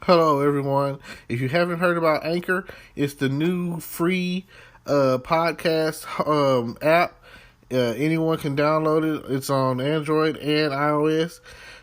Hello, everyone. If you haven't heard about Anchor, it's the new free podcast app. Anyone can download it. It's on Android and iOS.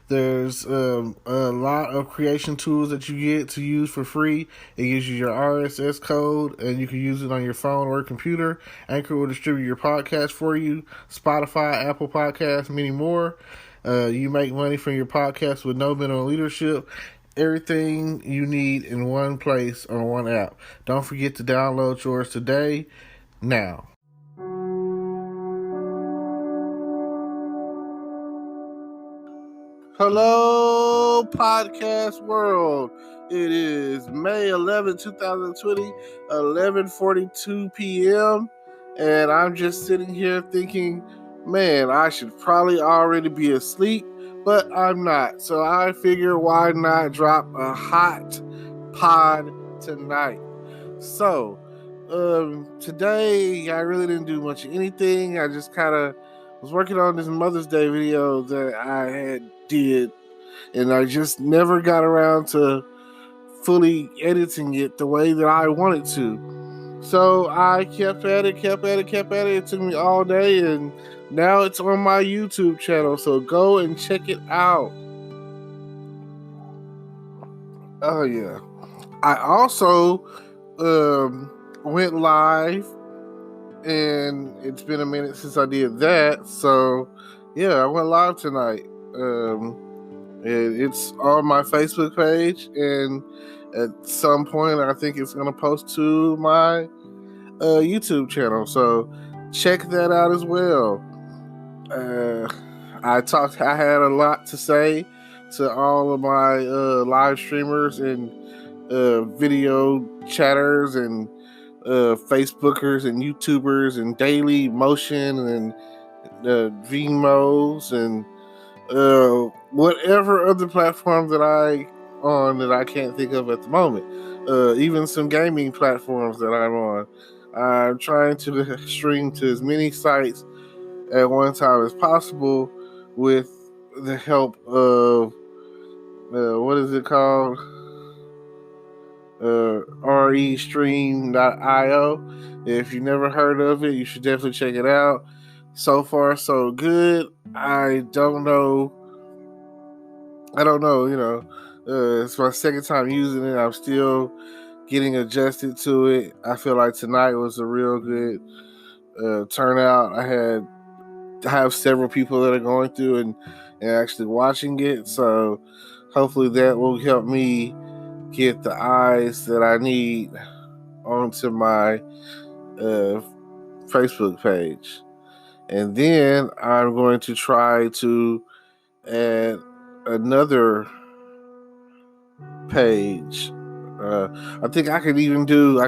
There's a lot of creation tools that you get to use for free. It gives you your RSS code, and you can use it on your phone or computer. Anchor will distribute your podcast for you. Spotify, Apple Podcasts, many more. You make money from your podcast with no minimum leadership. Everything you need in one place on one app. Don't forget to download yours today, now. Hello, podcast world. It is May 11, 2020, 11:42 p.m. And I'm just sitting here thinking, man, I should probably already be asleep, but I'm not. So I figure, why not drop a hot pod tonight? So, today I really didn't do much of anything. I just kind of was working on this Mother's Day video that I had did, and I just never got around to fully editing it the way that I wanted to. So I kept at it. It took me all day, and now it's on my YouTube channel. So go and check it out. Oh yeah. I also went live, and it's been a minute since I did that. So yeah, I went live tonight. It's on my Facebook page, and at some point I think it's going to post to my YouTube channel. So check that out as well. I had a lot to say to all of my live streamers and video chatters and Facebookers and YouTubers and Daily Motion and Vimos and whatever other platform that I can't think of at the moment. Even some gaming platforms that I'm on. I'm trying to stream to as many sites at one time as possible with the help of what is it called? restream.io. If you never heard of it, you should definitely check it out. So far, so good. I don't know, it's my second time using it. I'm still getting adjusted to it. I feel like tonight was a real good turnout. I have several people that are going through and actually watching it. So hopefully that will help me get the eyes that I need onto my Facebook page. And then I'm going to try to add another page. I think I could do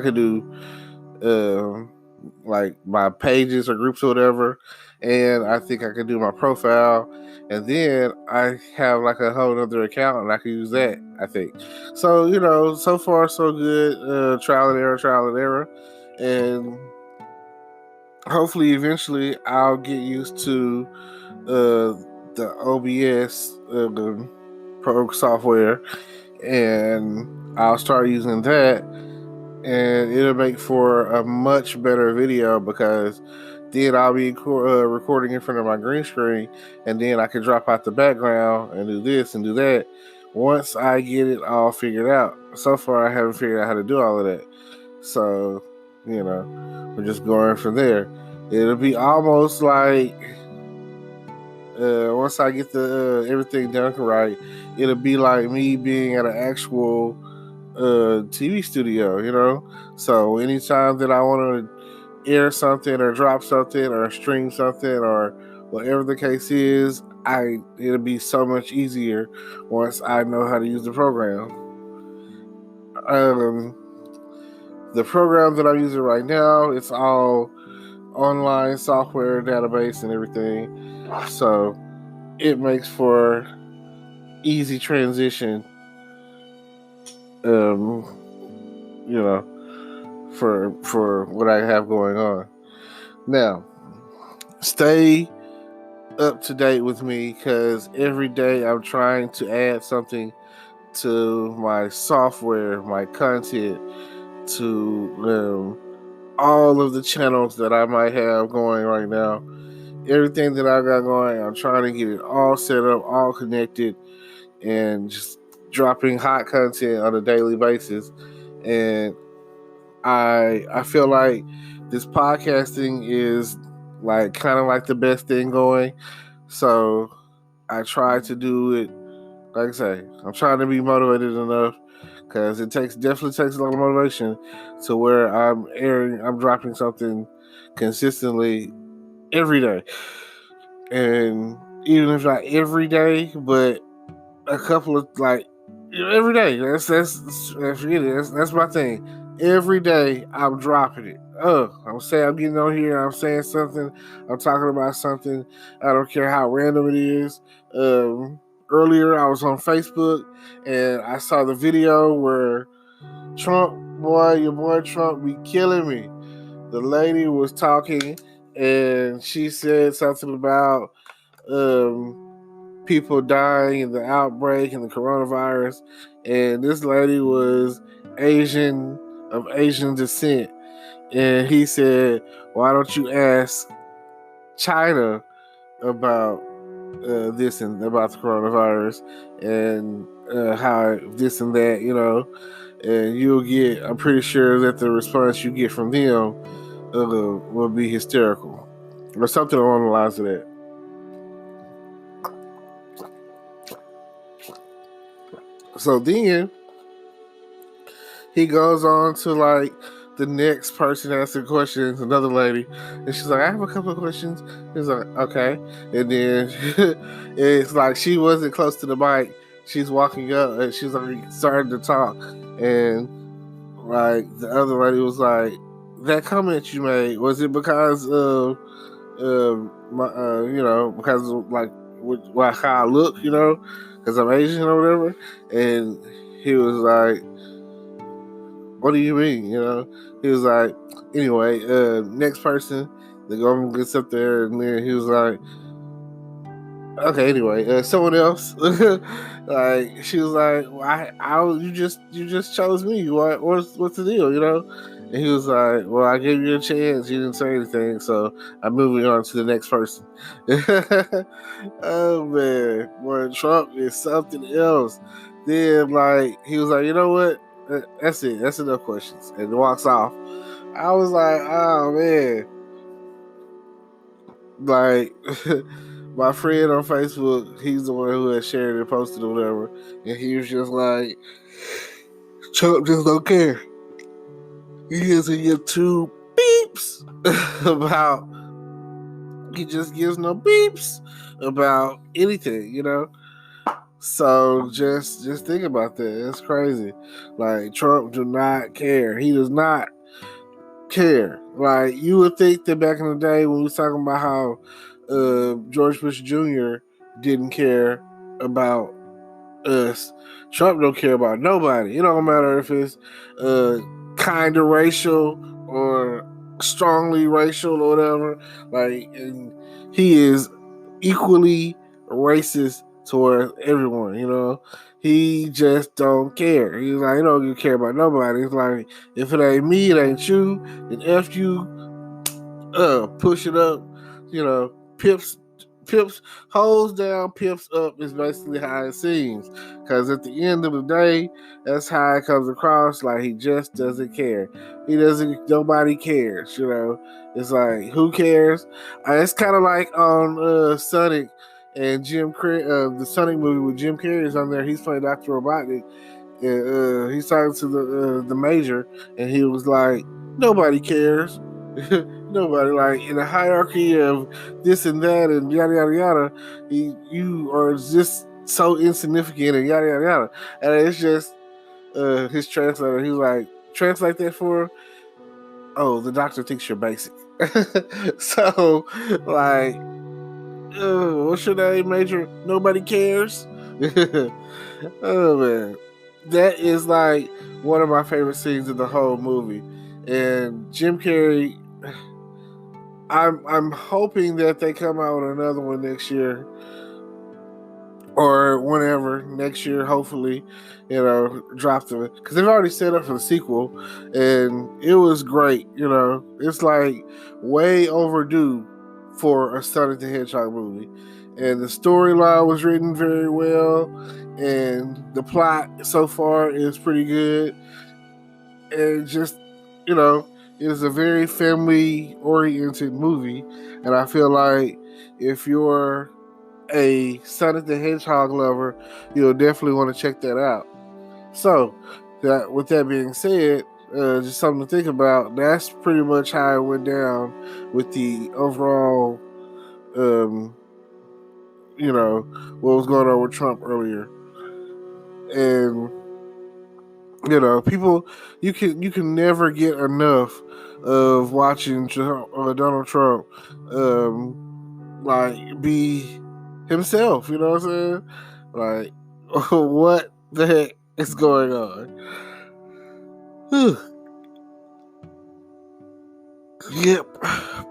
like my pages or groups or whatever, and I think I could do my profile, and then I have like a whole other account and I can use that, I think. So so far so good. Trial and error, and hopefully eventually I'll get used to the OBS pro software, and I'll start using that, and it'll make for a much better video, because then I'll be recording in front of my green screen, and then I can drop out the background and do this and do that once I get it all figured out. So far I haven't figured out how to do all of that, so we're just going from there. It'll be almost like once I get the everything done right, it'll be like me being at an actual TV studio, So anytime that I want to air something or drop something or stream something or whatever the case is, it'll be so much easier once I know how to use the program. The program that I'm using right now, it's all online software database and everything, so it makes for easy transition, for what I have going on. Now, stay up to date with me, because every day I'm trying to add something to my software, my content, to all of the channels that I might have going right now. Everything that I got going, I'm trying to get it all set up, all connected, and just dropping hot content on a daily basis. And I feel like this podcasting is like kind of like the best thing going. So I try to do it. Like I say, I'm trying to be motivated enough because it definitely takes a lot of motivation to where I'm dropping something consistently every day, and even if not every day, but a couple of every day. Forget it. That's my thing. Every day I'm dropping it. I'm saying I'm getting on here. I'm saying something. I'm talking about something. I don't care how random it is. Earlier I was on Facebook and I saw the video where your boy Trump be killing me. The lady was talking and she said something about people dying in the outbreak and the coronavirus, and this lady was of Asian descent, and he said, "Why don't you ask China about this and about the coronavirus and how this and that, and you'll get. I'm pretty sure that the response you get from them will be hysterical, or something along the lines of that." So then he goes on to the next person asking questions, another lady, and she's like, "I have a couple of questions." He's like, "Okay," and then it's like she wasn't close to the mic. She's walking up and she's already starting to talk, and like the other lady was like, "That comment you made, was it because of because of how I look, because I'm Asian or whatever?" And he was like, "What do you mean?" He was like, "Anyway, next person." The government gets up there, and then he was like, "Okay, anyway, someone else." Like she was like, well, you just chose me. What's the deal?" And he was like, "Well, I gave you a chance. You didn't say anything, so I'm moving on to the next person." Oh man, boy, Trump is something else. Then he was like, "You know what? That's it. That's enough questions," and walks off. I was like, "Oh man!" Like my friend on Facebook, he's the one who had shared it, posted or whatever, and he was just like, "Trump just don't care. He doesn't give two beeps about. He just gives no beeps about anything." So just think about that. It's crazy. Like Trump do not care. He does not care. Like you would think that back in the day when we was talking about how George Bush Jr. didn't care about us, Trump don't care about nobody. It don't matter if it's kind of racial or strongly racial or whatever. And he is equally racist toward everyone. He just don't care. He's like, he don't care about nobody. It's like, if it ain't me, it ain't you, then F you, push it up, pips, holes down, pips up is basically how it seems. Because at the end of the day, that's how it comes across. Like he just doesn't care. Nobody cares, It's like, who cares? It's kind of like on Sonic and Jim Carrey, the Sonic movie with Jim Carrey is on there. He's playing Dr. Robotnik. And he's talking to the major, and he was like, "Nobody cares." Nobody, like in the hierarchy of this and that and yada yada yada. You are just so insignificant and yada yada yada. And it's just his translator. He's like, "Translate that for." "Oh, the doctor thinks you're basic." So, like, what's your name, Major? Nobody cares. Oh man, that is like one of my favorite scenes of the whole movie. And Jim Carrey, I'm hoping that they come out with another one next year or whenever next year, hopefully, drop them, because they've already set up for the sequel, and it was great. It's like way overdue for a Sonic the Hedgehog movie, and the storyline was written very well, and the plot so far is pretty good, and just it is a very family oriented movie, and I feel like if you're a Sonic the Hedgehog lover, you'll definitely want to check that out. So, with that being said, just something to think about. That's pretty much how it went down with the overall, what was going on with Trump earlier, and people, you can never get enough of watching Donald Trump, like be himself. You know what I'm saying? Like, what the heck is going on? Yep.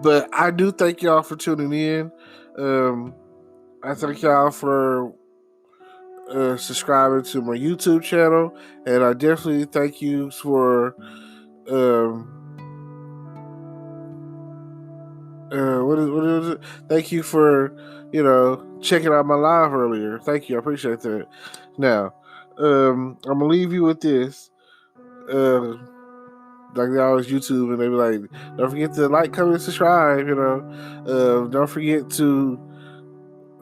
But I do thank y'all for tuning in. I thank y'all for subscribing to my YouTube channel, and I definitely thank you for what is it? Thank you for checking out my live earlier. Thank you, I appreciate that. Now, I'm gonna leave you with this. Like they always YouTube, and they be like, don't forget to like, comment, subscribe. Don't forget to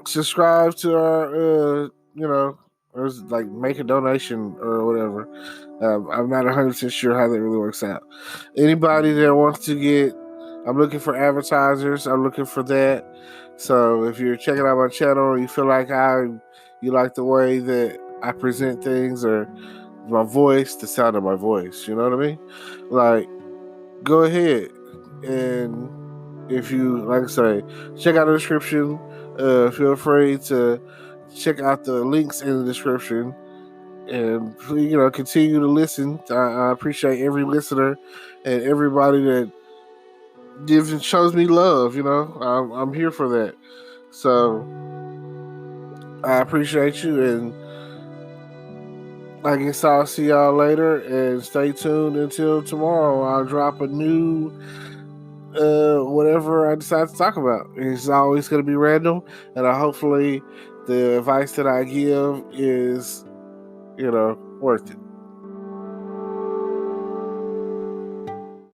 subscribe to our or like make a donation or whatever. I'm not 100% sure how that really works out. Anybody that wants to I'm looking for advertisers. I'm looking for that. So if you're checking out my channel and you feel like you like the way that I present things, or my voice, the sound of my voice, you know what I mean? Like, go ahead, and if you, like I say, check out the description. Feel free to check out the links in the description, and continue to listen. I appreciate every listener and everybody that gives and shows me love. I'm here for that. So I appreciate you, and I guess I'll see y'all later, and stay tuned until tomorrow. I'll drop a new whatever I decide to talk about. It's always going to be random, and hopefully the advice that I give is worth it.